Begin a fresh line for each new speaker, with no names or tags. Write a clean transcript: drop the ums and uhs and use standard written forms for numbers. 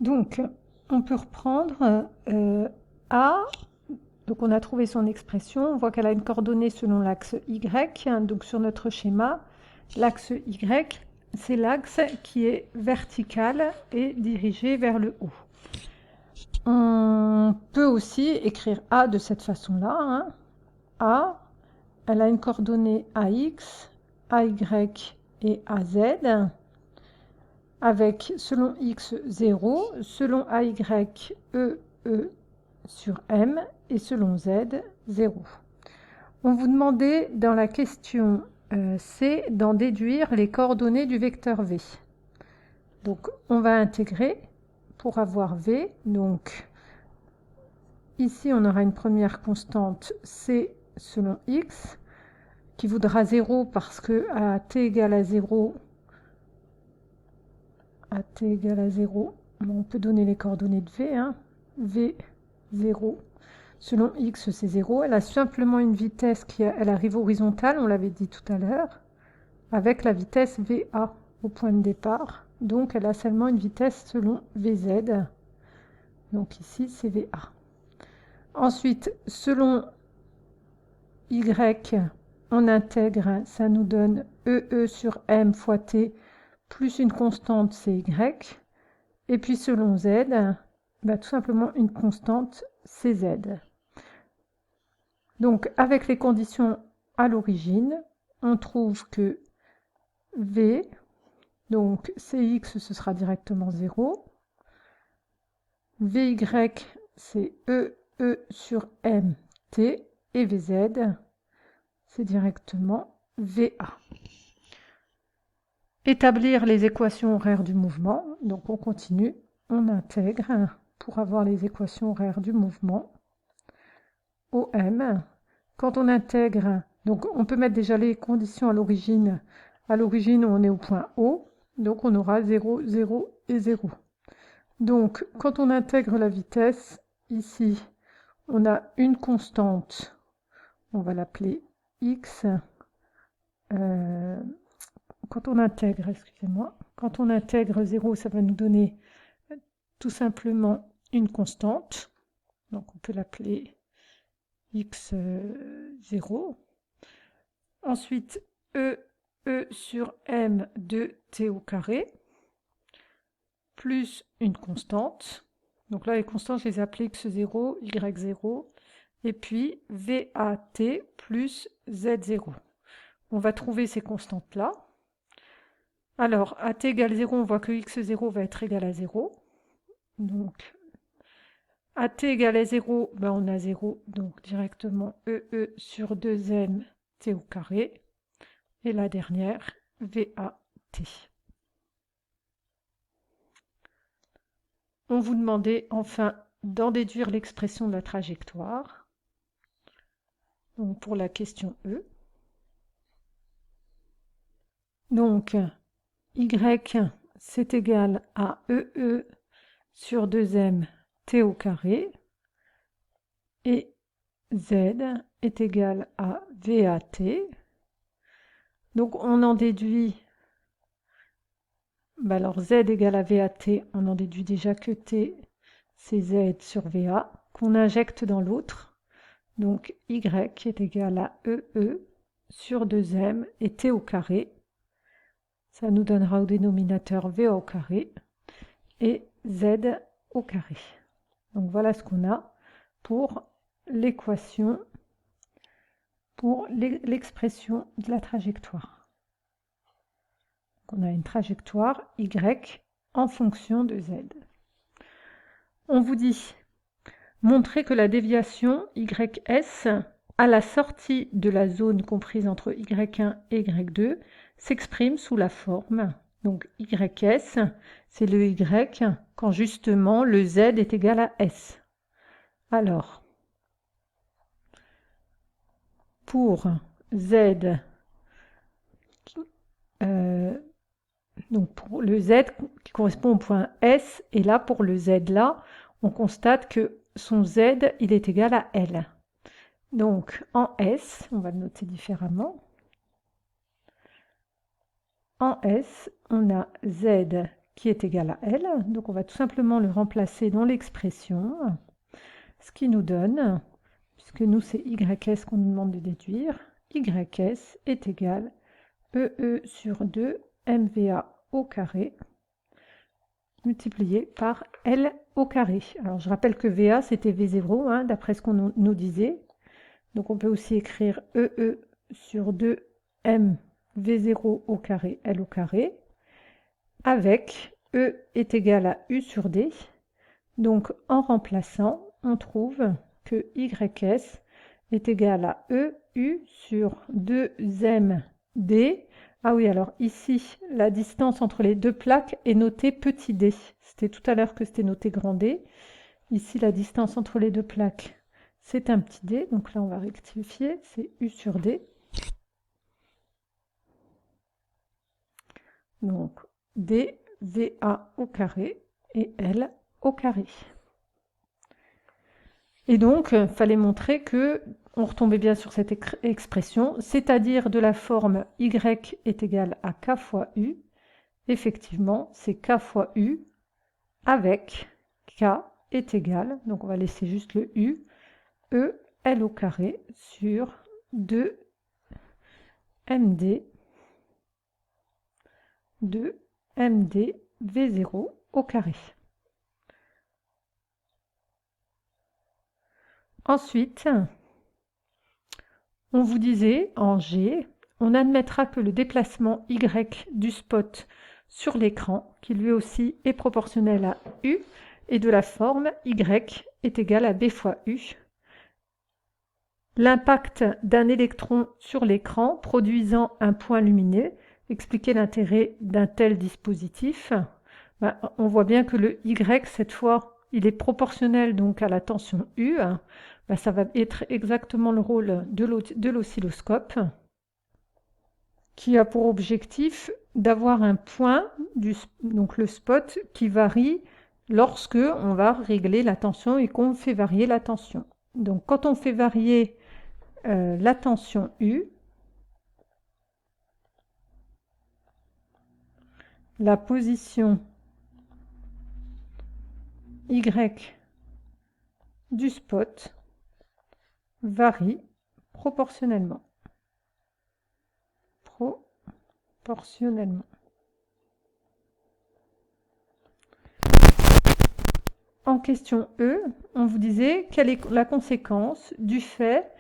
Donc, on peut reprendre A. Donc, on a trouvé son expression. On voit qu'elle a une coordonnée selon l'axe Y. Donc, sur notre schéma, l'axe Y, c'est l'axe qui est vertical et dirigé vers le haut. On peut aussi écrire A de cette façon-là. Hein. A, elle a une coordonnée AX, AY et AZ, avec selon X 0, selon AY E sur M et selon Z 0. On vous demandait dans la question C d'en déduire les coordonnées du vecteur V. Donc on va intégrer pour avoir V. Donc ici on aura une première constante C selon X qui vaudra 0 parce que à t égale à 0, on peut donner les coordonnées de V. Hein. V 0 selon X c'est 0. Elle a simplement une vitesse elle arrive horizontale, on l'avait dit tout à l'heure, avec la vitesse VA au point de départ. Donc elle a seulement une vitesse selon VZ. Donc ici c'est VA. Ensuite, selon Y, on intègre, ça nous donne EE sur M fois T plus une constante CY. Et puis selon Z, tout simplement une constante CZ. Donc avec les conditions à l'origine, on trouve que V, donc Cx ce sera directement 0. Vy c'est EE sur MT et Vz c'est directement VA. Établir les équations horaires du mouvement. Donc on continue, on intègre pour avoir les équations horaires du mouvement. OM. Quand on intègre, donc on peut mettre déjà les conditions à l'origine. À l'origine, on est au point O, donc on aura 0, 0 et 0. Donc quand on intègre la vitesse, ici, on a une constante, on va l'appeler X. Quand on intègre, excusez-moi, quand on intègre 0, ça va nous donner tout simplement une constante. Donc on peut l'appeler x0. Ensuite, E sur M de t au carré, plus une constante. Donc là, les constantes, je les ai appelées x0, y0, et puis VAT plus z0. On va trouver ces constantes-là. Alors, à t égale 0, on voit que x0 va être égal à 0. Donc, à t égale à 0, on a 0, donc directement EE sur 2m t au carré. Et la dernière, VAT. On vous demandait enfin d'en déduire l'expression de la trajectoire. Donc pour la question E. Donc, Y, c'est égal à EE sur 2m t au carré. Et Z est égal à VAT. Donc on en déduit, alors Z égale à VAT, on en déduit déjà que T, c'est Z sur VA, qu'on injecte dans l'autre. Donc Y est égal à EE sur 2M et T au carré. Ça nous donnera au dénominateur VA au carré et Z au carré. Donc voilà ce qu'on a pour l'équation, pour l'expression de la trajectoire. On a une trajectoire Y en fonction de Z. On vous dit, montrer que la déviation YS à la sortie de la zone comprise entre Y1 et Y2 s'exprime sous la forme, donc YS, c'est le Y quand justement le Z est égal à S. Alors, pour Z, donc pour le Z qui correspond au point S, et là pour le Z là, on constate que son Z il est égal à L. Donc en S, on va le noter différemment. En S, on a Z qui est égal à L. Donc on va tout simplement le remplacer dans l'expression, ce qui nous donne, puisque nous c'est YS qu'on nous demande de déduire, YS est égal EE sur 2 MVA au carré multiplié par L au carré. Alors je rappelle que VA c'était V0, hein, d'après ce qu'on nous disait. Donc on peut aussi écrire EE sur 2 M V0 au carré L au carré avec E est égal à U sur D. Donc en remplaçant, on trouve que YS est égal à EU sur 2MD. Ah oui, alors ici, la distance entre les deux plaques est notée petit d. C'était tout à l'heure que c'était noté grand D. Ici, la distance entre les deux plaques, c'est un petit d. Donc là, on va rectifier, c'est U sur D. Donc D, VA au carré et L au carré. Et donc, il fallait montrer que on retombait bien sur cette expression, c'est-à-dire de la forme Y est égal à K fois U. Effectivement, c'est K fois U avec K est égal, donc on va laisser juste le U, E, L au carré sur 2 MD, 2 MD V0 au carré. Ensuite, on vous disait, en G, on admettra que le déplacement Y du spot sur l'écran, qui lui aussi est proportionnel à U, est de la forme Y est égal à B fois U. L'impact d'un électron sur l'écran produisant un point lumineux, expliquer l'intérêt d'un tel dispositif. On voit bien que le Y, cette fois, il est proportionnel donc à la tension U. Ça va être exactement le rôle de l'oscilloscope qui a pour objectif d'avoir un point, donc le spot, qui varie lorsque on va régler la tension et qu'on fait varier la tension. Donc quand on fait varier la tension U, la position Y du spot varie proportionnellement. En question E, on vous disait quelle est la conséquence du fait